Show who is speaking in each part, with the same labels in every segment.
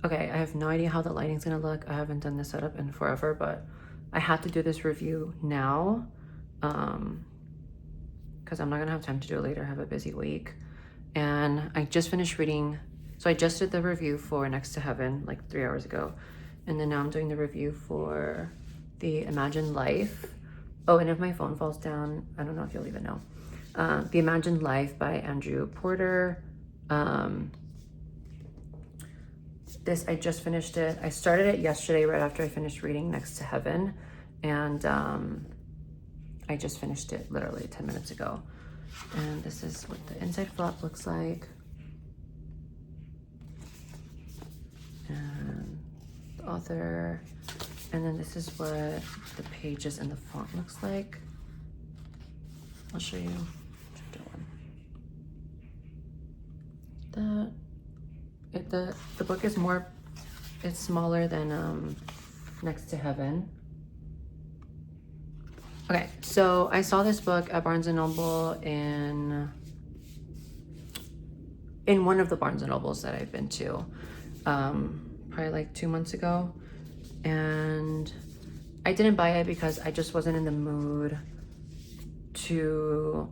Speaker 1: Okay, I have no idea how the lighting's gonna look. I haven't done this setup in forever, but I had to do this review now because I'm not gonna have time to do it later. I have a busy week. And I just finished reading, so I just did the review for Next to Heaven like 3 hours ago. And then now I'm doing the review for The Imagined Life. Oh, and if my phone falls down, I don't know if you'll even know. The Imagined Life by Andrew Porter. This, I just finished it. I started it yesterday right after I finished reading Next to Heaven. And I just finished it literally 10 minutes ago. And this is what the inside flap looks like. And the author. And then this is what the pages and the font looks like. I'll show you. The book is more, it's smaller than Next to Heaven. Okay, so I saw this book at Barnes & Noble in one of the Barnes & Nobles that I've been to, probably like 2 months ago. And I didn't buy it because I just wasn't in the mood to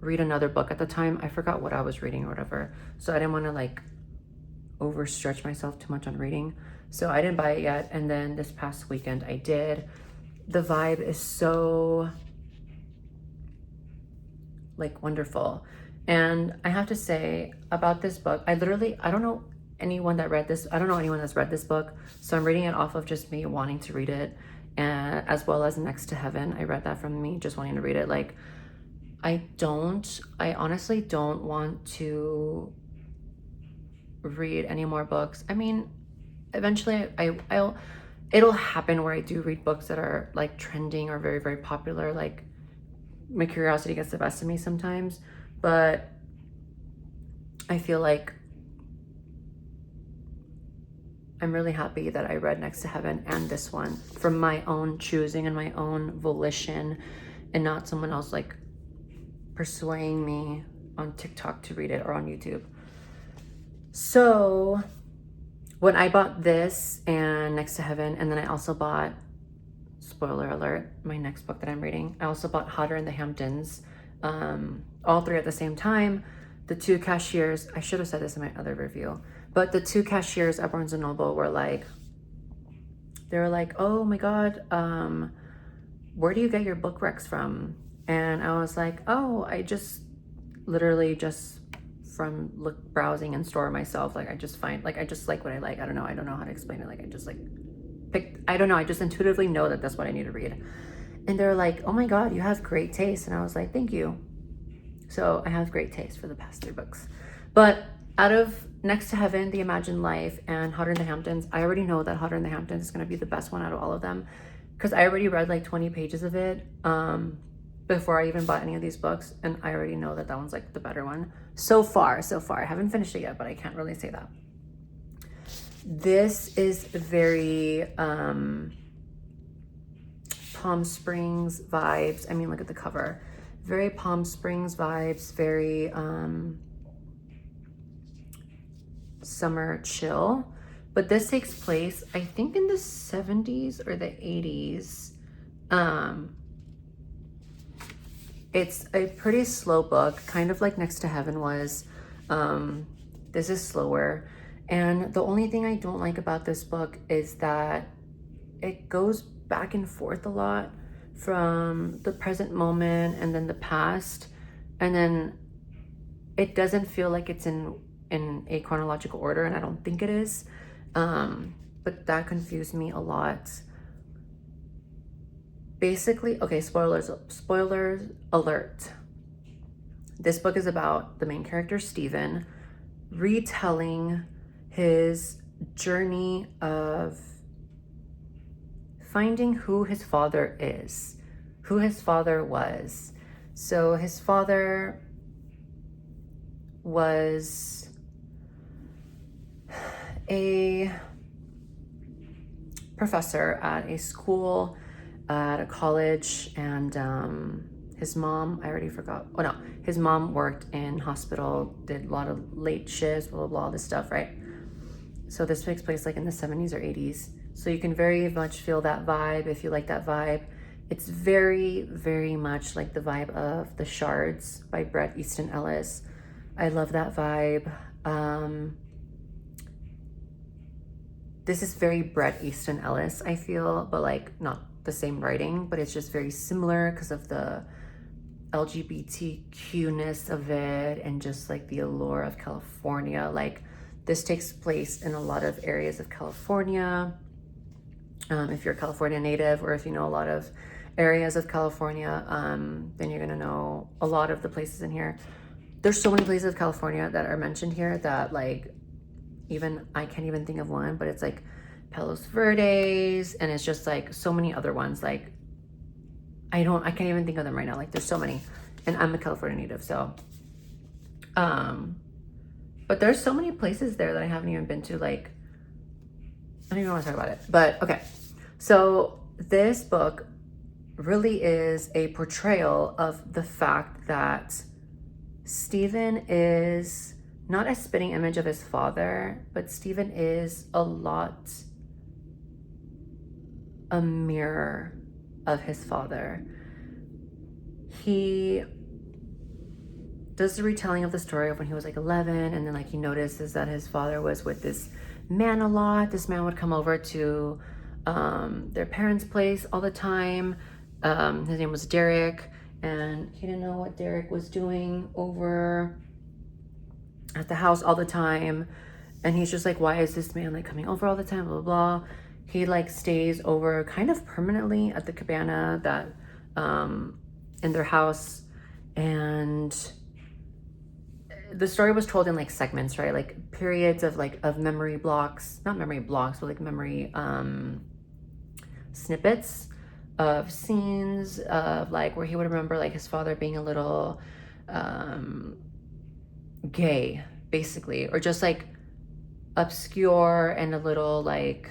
Speaker 1: read another book at the time. I forgot what I was reading or whatever. So I didn't want to like overstretch myself too much on reading. So I didn't buy it yet. And then this past weekend I did. The vibe is so like wonderful. And I have to say about this book, I don't know anyone that read this. I don't know anyone that's read this book. So I'm reading it off of just me wanting to read it. And as well as Next to Heaven, I read that from me just wanting to read it. Like, I honestly don't want to read any more books. I mean, eventually it'll happen where I do read books that are like trending or very, very popular. Like, my curiosity gets the best of me sometimes, but I feel like I'm really happy that I read Next to Heaven and this one from my own choosing and my own volition, and not someone else like persuading me on TikTok to read it or on YouTube. So when I bought this and Next to Heaven, and then I also bought, spoiler alert, my next book that I'm reading, I also bought Hotter in the Hamptons, all three at the same time. The two cashiers, I should have said this in my other review, but the two cashiers at Barnes & Noble were like, oh my God, where do you get your book recs from? And I was like, oh, I just literally just from browsing in store myself. Like, I just find, like, I just like what I like. I don't know how to explain it. Like, I just like picked, I don't know, I just intuitively know that that's what I need to read. And they're like, oh my God, you have great taste. And I was like, thank you. So I have great taste for the past 3 books. But out of Next to Heaven, The Imagined Life, and Hotter in the Hamptons, I already know that Hotter in the Hamptons is going to be the best one out of all of them, because I already read like 20 pages of it before I even bought any of these books, and I already know that that one's like the better one so far. I haven't finished it yet, but I can't really say that. This is very Palm Springs vibes. I mean, look at the cover. Very Palm Springs vibes, very summer chill. But this takes place, I think, in the 70s or the 80s. It's a pretty slow book, kind of like Next to Heaven was. This is slower. And the only thing I don't like about this book is that it goes back and forth a lot from the present moment and then the past. And then it doesn't feel like it's in a chronological order, and I don't think it is. But that confused me a lot. Basically, okay, spoilers alert. This book is about the main character, Stephen, retelling his journey of finding who his father is, who his father was. So his father was a professor at a school, at a college, and his mom, I already forgot. Oh no, his mom worked in hospital, did a lot of late shifts, blah, blah, blah, all this stuff, right? So this takes place like in the 70s or 80s. So you can very much feel that vibe if you like that vibe. It's very, very much like the vibe of The Shards by Bret Easton Ellis. I love that vibe. This is very Bret Easton Ellis, I feel, but like not the same writing, but it's just very similar because of the LGBTQ-ness of it and just like the allure of California. Like this takes place in a lot of areas of California. If you're a California native or if you know a lot of areas of California, then you're gonna know a lot of the places in here. There's so many places of California that are mentioned here that like, even I can't even think of one, but it's like Palos Verdes, and it's just like so many other ones. Like I can't even think of them right now. Like there's so many, and I'm a California native, so, but there's so many places there that I haven't even been to. Like, I don't even want to talk about it, but okay. So this book really is a portrayal of the fact that Stephen is not a spitting image of his father, but Stephen is a lot a mirror of his father. He does the retelling of the story of when he was like 11, and then like he notices that his father was with this man a lot. This man would come over to their parents' place all the time. His name was Derek, and he didn't know what Derek was doing over at the house all the time. And he's just like, why is this man like coming over all the time, blah, blah, blah. He like stays over kind of permanently at the cabana that in their house. And the story was told in like segments, right? Like periods of like of memory blocks, not memory blocks, but like memory snippets of scenes of like where he would remember like his father being a little gay, basically, or just like obscure and a little like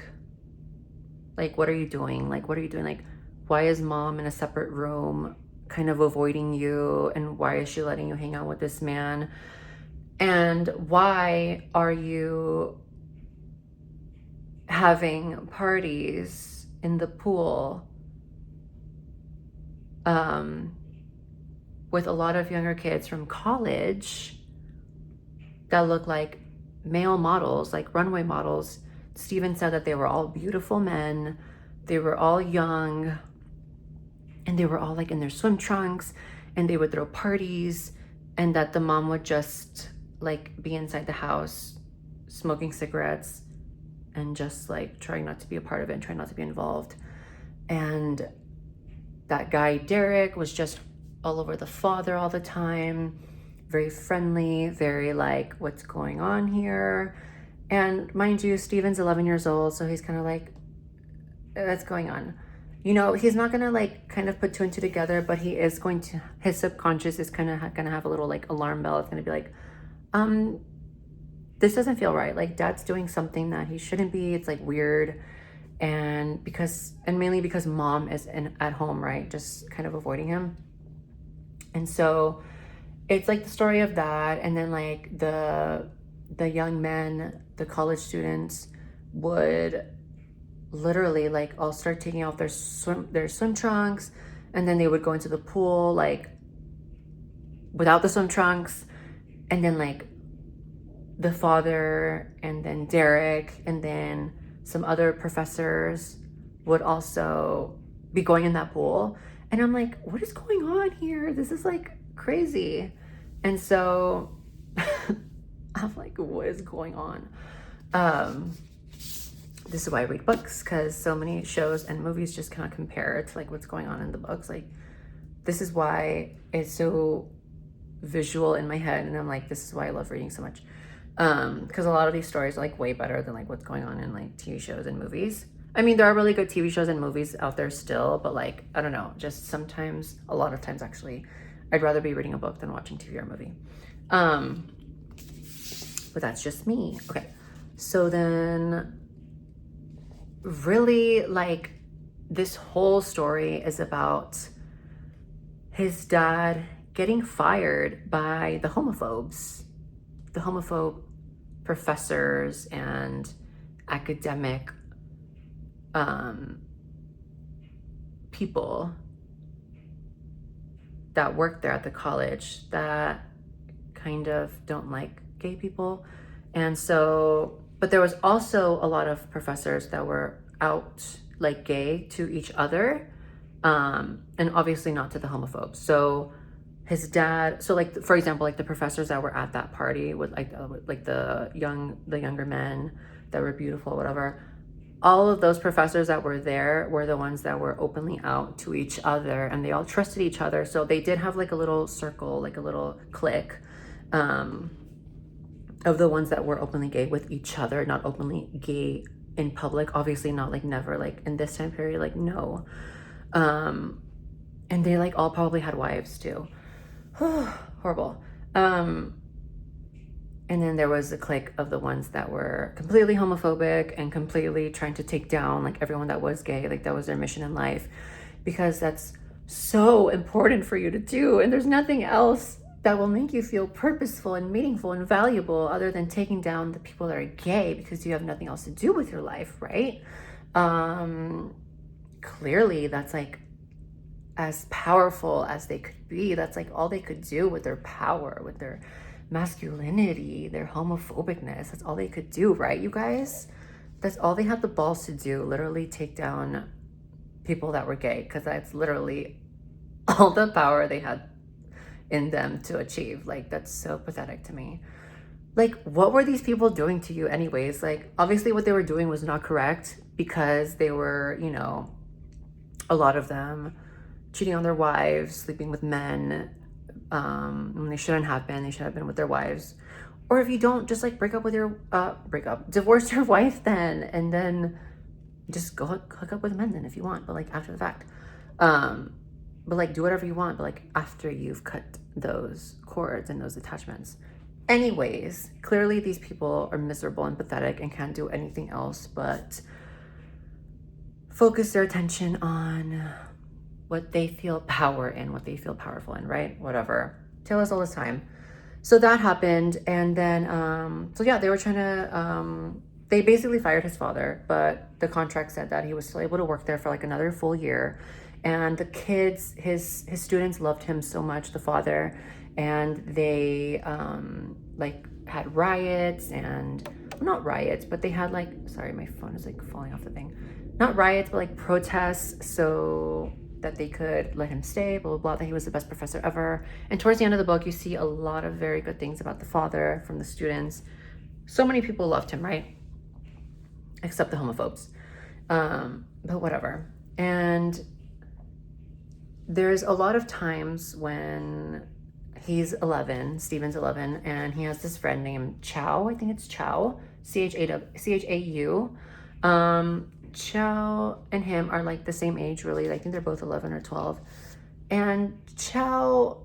Speaker 1: what are you doing? Like, what are you doing? Like, why is mom in a separate room kind of avoiding you? And why is she letting you hang out with this man? And why are you having parties in the pool with a lot of younger kids from college that look like male models, like runway models? Stephen said that they were all beautiful men, they were all young, and they were all like in their swim trunks, and they would throw parties, and that the mom would just like be inside the house smoking cigarettes and just like trying not to be a part of it and trying not to be involved. And that guy Derek was just all over the father all the time, very friendly, very like, what's going on here? And mind you, Steven's 11 years old, so he's kind of like, what's going on? You know, he's not gonna like kind of put two and two together, but he is going to, his subconscious is kind of gonna have a little like alarm bell. It's gonna be like, this doesn't feel right. Like dad's doing something that he shouldn't be. It's like weird. And mainly because mom is at home, right? Just kind of avoiding him. And so it's like the story of that. And then like the young men, the college students would literally like all start taking off their swim trunks, and then they would go into the pool like without the swim trunks. And then like the father and then Derek and then some other professors would also be going in that pool. And I'm like, what is going on here? This is like crazy. And so I'm like, what is going on? This is why I read books, because so many shows and movies just cannot compare to like what's going on in the books. Like, this is why it's so visual in my head, and I'm like, this is why I love reading so much. Because a lot of these stories are like way better than like what's going on in like TV shows and movies. I mean, there are really good TV shows and movies out there still, but like, I don't know, just sometimes, a lot of times actually, I'd rather be reading a book than watching TV or a movie. But that's just me. Okay, so then really like this whole story is about his dad getting fired by the homophobe professors and academic people that work there at the college that kind of don't like gay people. And so, but there was also a lot of professors that were out like gay to each other, and obviously not to the homophobes. So his dad, so like for example, like the professors that were at that party with like the younger men that were beautiful, whatever, all of those professors that were there were the ones that were openly out to each other, and they all trusted each other. So they did have like a little circle, like a little clique, of the ones that were openly gay with each other, not openly gay in public, obviously not, like never, like in this time period, like no. And they like all probably had wives too. Horrible. And then there was a clique of the ones that were completely homophobic and completely trying to take down like everyone that was gay. Like that was their mission in life, because that's so important for you to do. And there's nothing else that will make you feel purposeful and meaningful and valuable other than taking down the people that are gay, because you have nothing else to do with your life, right? Clearly that's like as powerful as they could be. That's like all they could do with their power, with their masculinity, their homophobicness. That's all they could do, right, you guys? That's all they had the balls to do, literally take down people that were gay, because that's literally all the power they had in them to achieve. Like, that's so pathetic to me. Like, what were these people doing to you anyways? Like, obviously what they were doing was not correct, because they were, you know, a lot of them cheating on their wives, sleeping with men, when they shouldn't have been. They should have been with their wives. Or if you don't, just like divorce your wife then, and then just go hook up with men then if you want, but like after the fact. But like do whatever you want, but like after you've cut those cords and those attachments. Anyways, clearly these people are miserable and pathetic and can't do anything else but focus their attention on what they feel power in, what they feel powerful in, right? Whatever. Tell us all this time. So that happened. And then, so yeah, they were trying to, they basically fired his father, but the contract said that he was still able to work there for like another full year. And the kids, his students loved him so much, the father, and they like had riots and, well, not riots, but they had like, sorry, my phone is like falling off the thing. Not riots, but like protests, so that they could let him stay, blah, blah, blah, that he was the best professor ever. And towards the end of the book, you see a lot of very good things about the father from the students. So many people loved him, right? Except the homophobes. But whatever. And there's a lot of times when he's 11, Steven's 11, and he has this friend named Chow. I think it's Chow, C-H-A-U. Chow and him are like the same age, really. I think they're both 11 or 12. And Chow,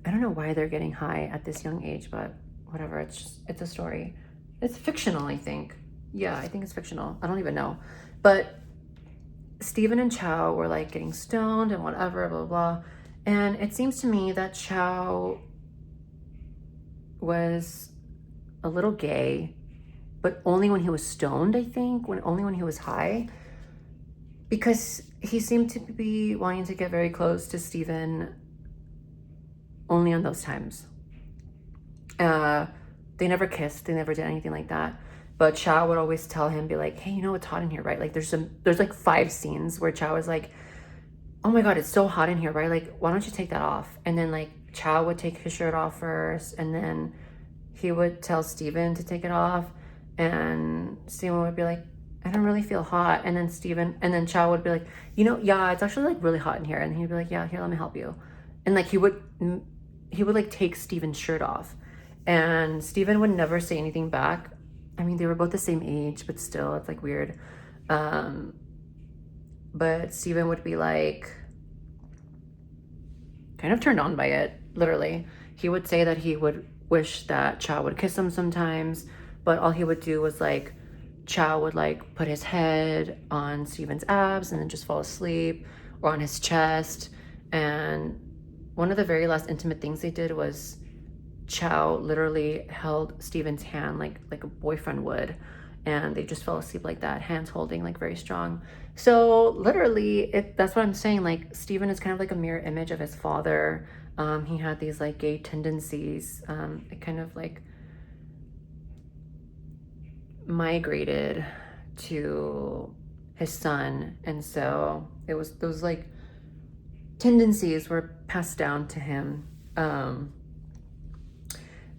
Speaker 1: I don't know why they're getting high at this young age, but whatever. It's a story. It's fictional, I think. Yeah, I think it's fictional. I don't even know. But Steven and Chow were like getting stoned and whatever, blah, blah, blah. And it seems to me that Chow was a little gay, but only when he was stoned, I think, only when he was high, because he seemed to be wanting to get very close to Steven only on those times. They never kissed, they never did anything like that. But Chow would always tell him, be like, hey, you know it's hot in here, right? Like there's like 5 scenes where Chow is like, oh my God, it's so hot in here, right? Like, why don't you take that off? And then like Chow would take his shirt off first, and then he would tell Steven to take it off. And Steven would be like, I don't really feel hot. And then Chow would be like, you know, yeah, it's actually like really hot in here. And he'd be like, yeah, here, let me help you. And like, he would like take Steven's shirt off, and Steven would never say anything back. I mean, they were both the same age, but still, it's like weird. But Steven would be like, kind of turned on by it, literally. He would say that he would wish that Chow would kiss him sometimes, but all he would do was like, Chow would like put his head on Steven's abs and then just fall asleep, or on his chest. And one of the very last intimate things they did was Chow literally held Steven's hand like a boyfriend would, and they just fell asleep like that, hands holding, like very strong. So literally, that's what I'm saying. Like Stephen is kind of like a mirror image of his father. He had these like gay tendencies. It kind of like migrated to his son, and so those like tendencies were passed down to him.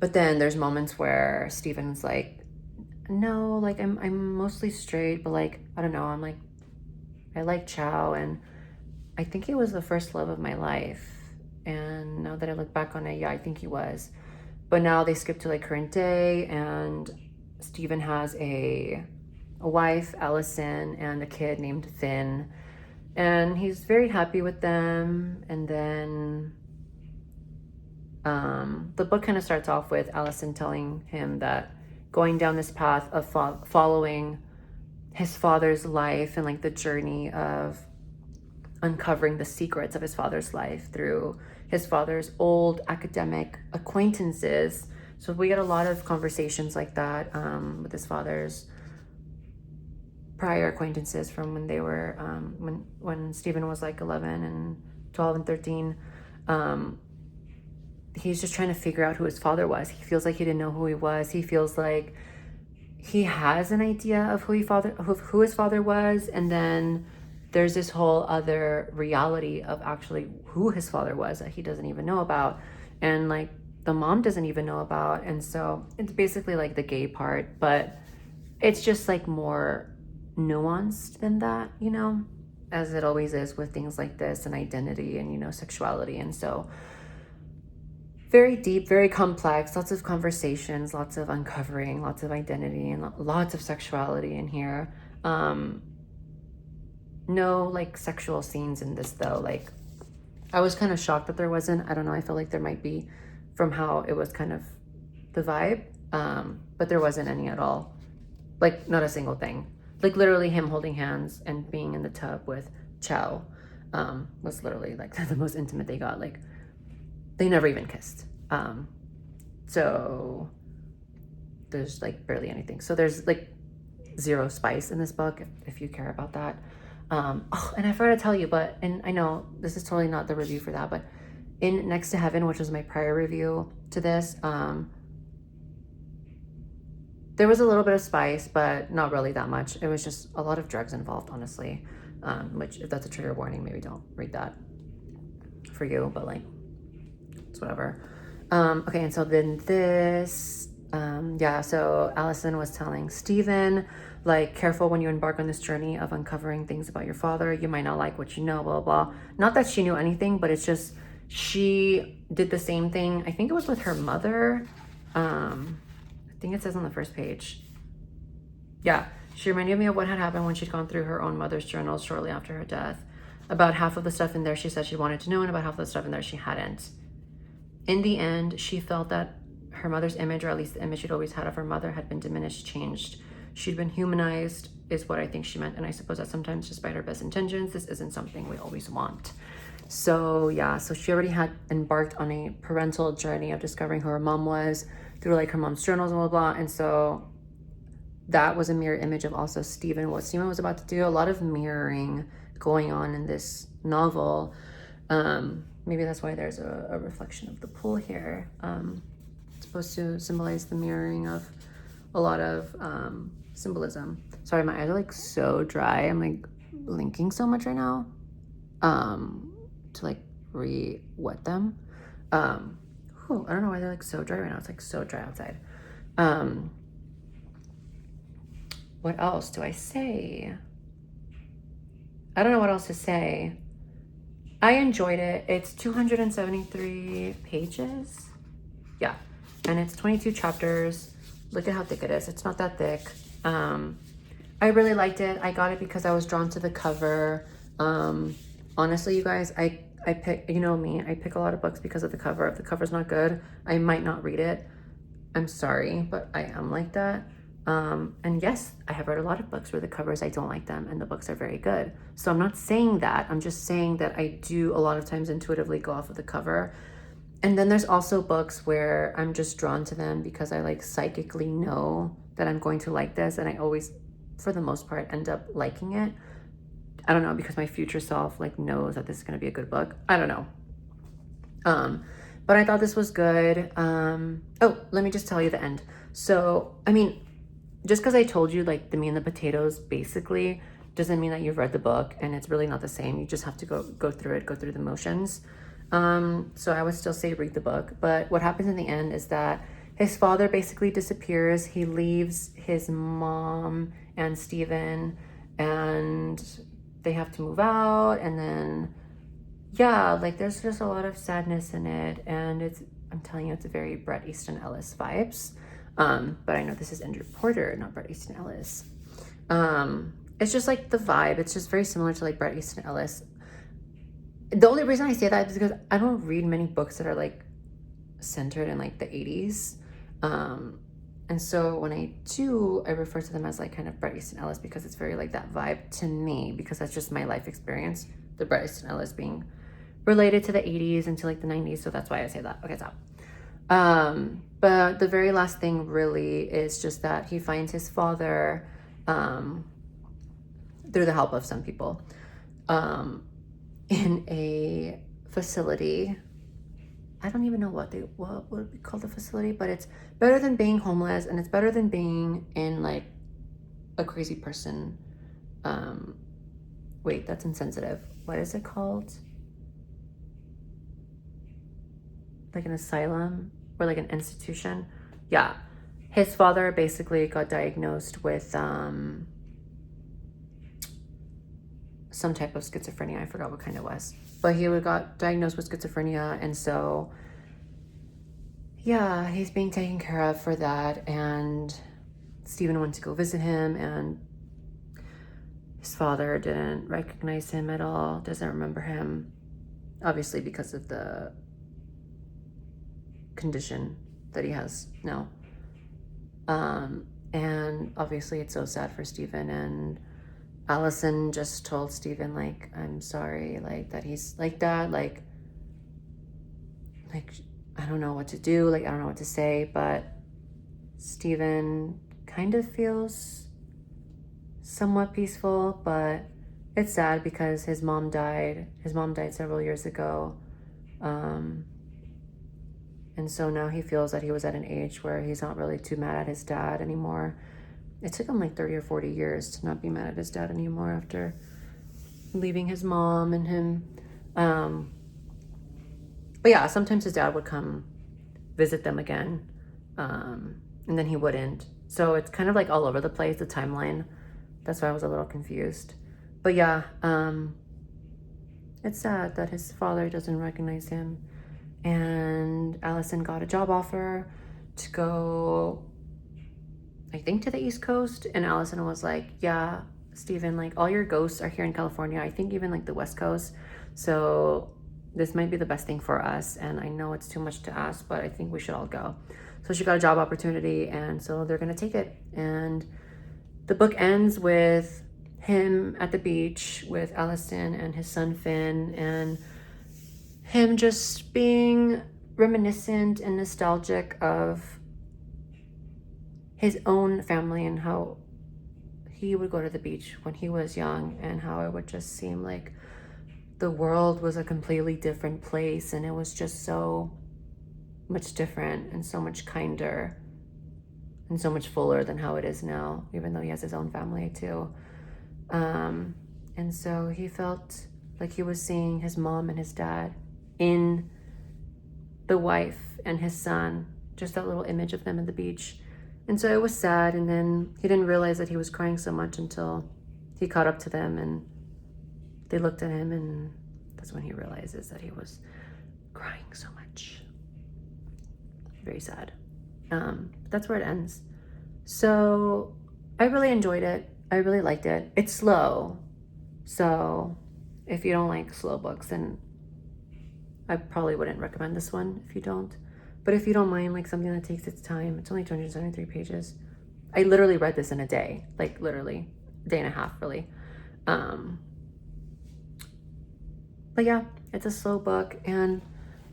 Speaker 1: But then there's moments where Stephen's like, no, like I'm mostly straight, but like I don't know, I'm like, I like Chow, and I think he was the first love of my life. And now that I look back on it, yeah, I think he was. But now they skip to like current day, and Stephen has a wife, Allison, and a kid named Finn, and he's very happy with them. And then the book kind of starts off with Allison telling him that going down this path of following his father's life and like the journey of uncovering the secrets of his father's life through his father's old academic acquaintances. So we get a lot of conversations like that with his father's prior acquaintances from when they were when Stephen was like 11 and 12 and 13. He's just trying to figure out who his father was. He feels like he didn't know who he was. He feels like he has an idea of who his father was, and then there's this whole other reality of actually who his father was that he doesn't even know about, and like the mom doesn't even know about. And so it's basically like the gay part, but it's just like more nuanced than that, you know, as it always is with things like this and identity and, you know, sexuality. And so very deep, very complex, lots of conversations, lots of uncovering, lots of identity, and lots of sexuality in here. No like sexual scenes in this though. Like I was kind of shocked that there wasn't. I don't know, I feel like there might be from how it was kind of the vibe, but there wasn't any at all. Like not a single thing. Like literally him holding hands and being in the tub with Chow was literally like the most intimate they got. Like they never even kissed. So there's like barely anything. So there's like zero spice in this book, if you care about that. Oh, and I forgot to tell you, but, and I know this is totally not the review for that, but in Next to Heaven, which was my prior review to this, there was a little bit of spice, but not really that much. It was just a lot of drugs involved, honestly, which if that's a trigger warning, maybe don't read that for you, but like, it's whatever. Okay, and so then this, yeah, so Allison was telling Stephen, like, careful when you embark on this journey of uncovering things about your father. You might not like what you know, blah, blah, blah. Not that she knew anything, but it's just, she did the same thing. I think it was with her mother. I think it says on the first page. Yeah, she reminded me of what had happened when she'd gone through her own mother's journals shortly after her death. About half of the stuff in there she said she wanted to know, and about half of the stuff in there she hadn't. In the end, she felt that her mother's image, or at least the image she'd always had of her mother, had been diminished, changed. She'd been humanized, is what I think she meant. And I suppose that sometimes, despite her best intentions, this isn't something we always want. So yeah, so she already had embarked on a parental journey of discovering who her mom was through like her mom's journals and blah, blah, blah. And so that was a mirror image of also Stephen, what Stephen was about to do. A lot of mirroring going on in this novel. Maybe that's why there's a reflection of the pool here. It's supposed to symbolize the mirroring of a lot of symbolism. Sorry, my eyes are like so dry. I'm like blinking so much right now to like re-wet them. I don't know why they're like so dry right now. It's like so dry outside. What else do I say? I don't know what else to say. I enjoyed it. It's 273 pages. Yeah. And it's 22 chapters. Look at how thick it is. It's not that thick. I really liked it. I got it because I was drawn to the cover. Honestly, you guys, I pick, you know me, I pick a lot of books because of the cover. If the cover's not good, I might not read it. I'm sorry, but I am like that. And yes, I have read a lot of books where the covers, I don't like them and the books are very good. So I'm not saying that. I'm just saying that I do a lot of times intuitively go off of the cover. And then there's also books where I'm just drawn to them because I like psychically know that I'm going to like this, and I always, for the most part, end up liking it. I don't know, because my future self like knows that this is going to be a good book. I don't know. But I thought this was good. Oh, let me just tell you the end. So, I mean, just because I told you like the meat and the potatoes basically doesn't mean that you've read the book, and it's really not the same. You just have to go through it, go through the motions. So I would still say read the book. But what happens in the end is that his father basically disappears. He leaves his mom and Stephen, and they have to move out. And then, yeah, like there's just a lot of sadness in it. And I'm telling you, it's a very Bret Easton Ellis vibes. But I know this is Andrew Porter, not Bret Easton Ellis. It's just like the vibe. It's just very similar to like Bret Easton Ellis. The only reason I say that is because I don't read many books that are like centered in like the 80s. And so when I do, I refer to them as like kind of Bret Easton Ellis, because it's very like that vibe to me, because that's just my life experience. The Bret Easton Ellis being related to the 80s and to like the 90s. So that's why I say that. Okay, stop. But the very last thing really is just that he finds his father, through the help of some people, in a facility. I don't even know what would be called the facility, but it's better than being homeless, and it's better than being in like a crazy person. Wait, that's insensitive. What is it called? Like an asylum or like an institution? Yeah. His father basically got diagnosed with some type of schizophrenia. I forgot what kind it was, but he got diagnosed with schizophrenia, and so yeah, he's being taken care of for that. And Stephen went to go visit him, and his father didn't recognize him at all, doesn't remember him, obviously because of the condition that he has now. And obviously it's so sad for Stephen, and Allison just told Stephen, like, I'm sorry, like, that he's like that, like, I don't know what to do, like, I don't know what to say, but Stephen kind of feels somewhat peaceful, but it's sad because his mom died several years ago, and so now he feels that he was at an age where he's not really too mad at his dad anymore. It took him like 30 or 40 years to not be mad at his dad anymore after leaving his mom and him. But yeah, sometimes his dad would come visit them again, and then he wouldn't. So it's kind of like all over the place, the timeline. That's why I was a little confused. But yeah, it's sad that his father doesn't recognize him. And Allison got a job offer to go, I think, to the East Coast. And Allison was like, yeah, Stephen, like, all your ghosts are here in California. I think even like the West Coast. So this might be the best thing for us. And I know it's too much to ask, but I think we should all go. So she got a job opportunity, and so they're going to take it. And the book ends with him at the beach with Allison and his son Finn, and him just being reminiscent and nostalgic of his own family and how he would go to the beach when he was young, and how it would just seem like the world was a completely different place, and it was just so much different and so much kinder and so much fuller than how it is now, even though he has his own family too. And so he felt like he was seeing his mom and his dad in the wife and his son, just that little image of them at the beach. And so it was sad, and then he didn't realize that he was crying so much until he caught up to them and they looked at him, and that's when he realizes that he was crying so much. Very sad. That's where it ends. So I really enjoyed it. I really liked it. It's slow, so if you don't like slow books, then I probably wouldn't recommend this one if you don't. But if you don't mind like something that takes its time, it's only 273 pages. I literally read this in a day, like literally a day and a half, really. But yeah, it's a slow book, and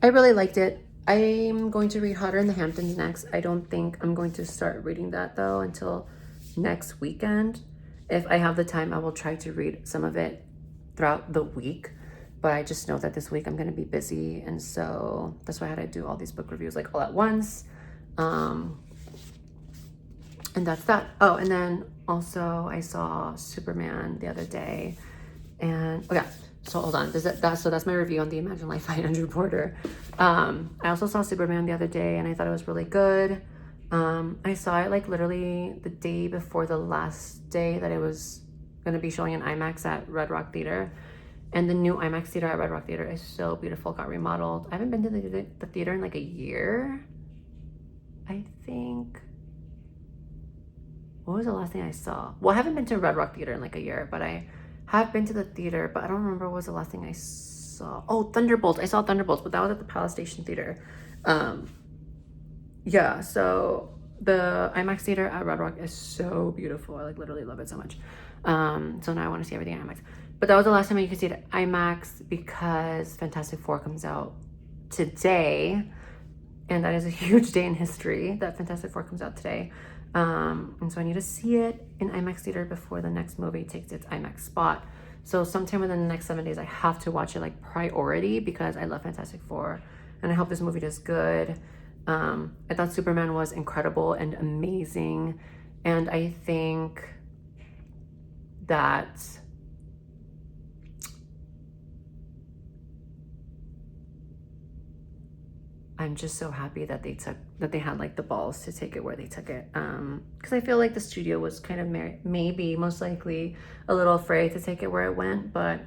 Speaker 1: I really liked it. I'm going to read Hotter in the Hamptons next. I don't think I'm going to start reading that though until next weekend. If I have the time, I will try to read some of it throughout the week. But I just know that this week I'm going to be busy. And so that's why I had to do all these book reviews like all at once. And that's that. Oh, and then also I saw Superman the other day. And oh yeah, so hold on. So that's my review on the Imagine Life by Andrew Porter. I also saw Superman the other day and I thought it was really good. I saw it like literally the day before the last day that it was going to be showing in IMAX at Red Rock Theater. And the new IMAX theater at Red Rock Theater is so beautiful, got remodeled. I haven't been to the theater in like a year, I think. What was the last thing I saw? Well, I haven't been to Red Rock Theater in like a year, but I have been to the theater, but I don't remember what was the last thing I saw. Oh, Thunderbolts. I saw Thunderbolts, but that was at the Palace Station Theater. Yeah, so the IMAX theater at Red Rock is so beautiful. I like literally love it so much. So now I want to see everything in IMAX. But that was the last time you could see it at IMAX because Fantastic Four comes out today. And that is a huge day in history that Fantastic Four comes out today. And so I need to see it in IMAX theater before the next movie takes its IMAX spot. So sometime within the next 7 days, I have to watch it like priority because I love Fantastic Four. And I hope this movie does good. I thought Superman was incredible and amazing. And I think that I'm just so happy that they had like the balls to take it where they took it. Because I feel like the studio was kind of maybe most likely a little afraid to take it where it went, but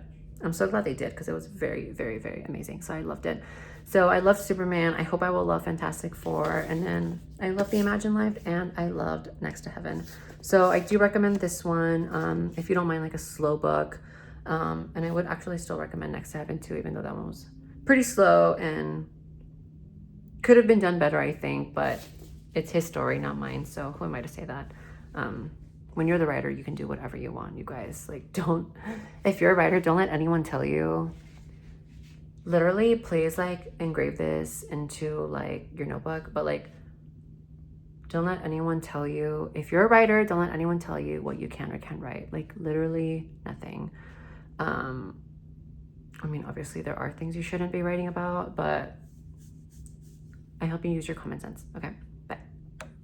Speaker 1: I'm so glad they did because it was very, very, very amazing. So I loved it. So I loved Superman. I hope I will love Fantastic Four. And then I loved The Imagine Life and I loved Next to Heaven. So I do recommend this one if you don't mind like a slow book. And I would actually still recommend Next to Heaven too, even though that one was pretty slow and could have been done better, I think, but it's his story, not mine. So who am I to say that? When you're the writer, you can do whatever you want, you guys. Like, if you're a writer, don't let anyone tell you. Literally, please like engrave this into like your notebook, but like, don't let anyone tell you. If you're a writer, don't let anyone tell you what you can or can't write. Like literally nothing. I mean, obviously there are things you shouldn't be writing about, but I hope you use your common sense, okay?